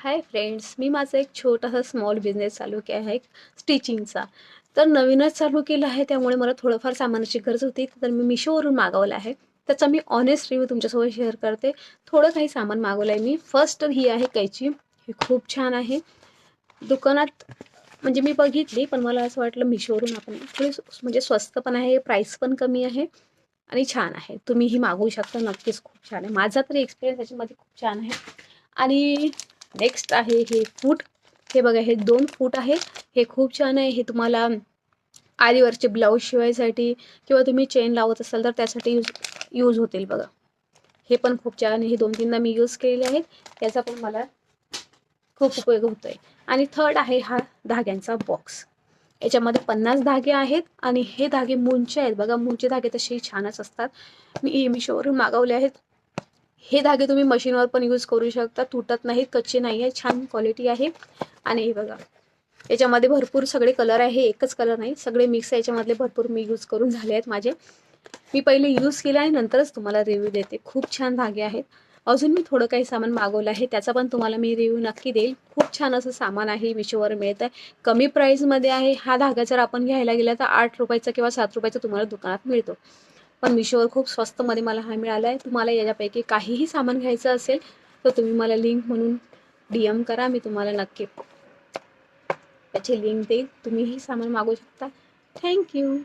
Hi friends, मी माझा एक छोटासा स्मॉल बिझनेस चालू केला आहे स्टिचिंगचा. तर नवीनच चालू केलं आहे, त्यामुळे मला थोडंफार सामानाची गरज होती. तर मी मिशोवरून मागवलं आहे. त्याचा मी ऑनेस्ट रिव्ह्यू तुमच्यासोबत शेअर करते. थोडं काही सामान मागवलं आहे मी. फर्स्ट तर ही आहे कैची. ही खूप छान आहे. दुकानात म्हणजे मी बघितली, पण मला असं वाटलं मिशोवरून आपण थोडी म्हणजे स्वस्त पण आहे, प्राईस पण कमी आहे आणि छान आहे. तुम्हीही मागवू शकता, नक्कीच खूप छान आहे. माझा तरी एक्सपिरियन्स याच्यामध्ये खूप छान आहे. आणि नेक्स्ट आहे हे फूट. हे बघा, हे 2 फूट आहे. हे खूप छान आहे. हे तुम्हाला आरीवरचे ब्लाऊज शिवायसाठी किंवा तुम्ही चेन लावत असाल तर त्यासाठी यूज होतील बघा. हे पण खूप छान आहे. हे 2-3दा मी यूज केलेले आहेत. याचा पण मला खूप उपयोग होतोय. आणि थर्ड आहे हा धाग्यांचा बॉक्स. याच्यामध्ये 50 धागे आहेत आणि हे धागे मूनचे आहेत बघा. मूनचे धागे तसे छानच असतात. मी मिशोवरून मागवले आहेत. हे धागे तुम्ही मशीनवर पण यूज करू शकता, तुटत नाहीत, कच्चे नाही आहे, छान क्वालिटी आहे. आणि हे बघा, याच्यामध्ये भरपूर सगळे कलर आहे, एकच कलर नाही, सगळे मिक्स आहे. याच्यामधले भरपूर मी यूज करून झाले आहेत माझे. मी पहिले यूज केले आणि नंतरच तुम्हाला रिव्ह्यू देते. खूप छान धागे आहेत. अजून मी थोडं काही सामान मागवलं आहे, त्याचा पण तुम्हाला मी रिव्ह्यू नक्की देईल. खूप छान असं सामान आहे, मिशोवर मिळतं आहे, कमी प्राईसमध्ये आहे. हा धागा जर आपण घ्यायला गेला तर 8 रुपयाचा किंवा 7 रुपयाचा तुम्हाला दुकानात मिळतो, पण मिशोवर खूप स्वस्तमध्ये मला हा मिळाला आहे. तुम्हाला याच्यापैकी काहीही सामान घ्यायचं असेल तर तुम्ही मला लिंक म्हणून DM करा, मी तुम्हाला नक्की त्याची लिंक देईल. तुम्हीही सामान मागवू शकता. थँक्यू.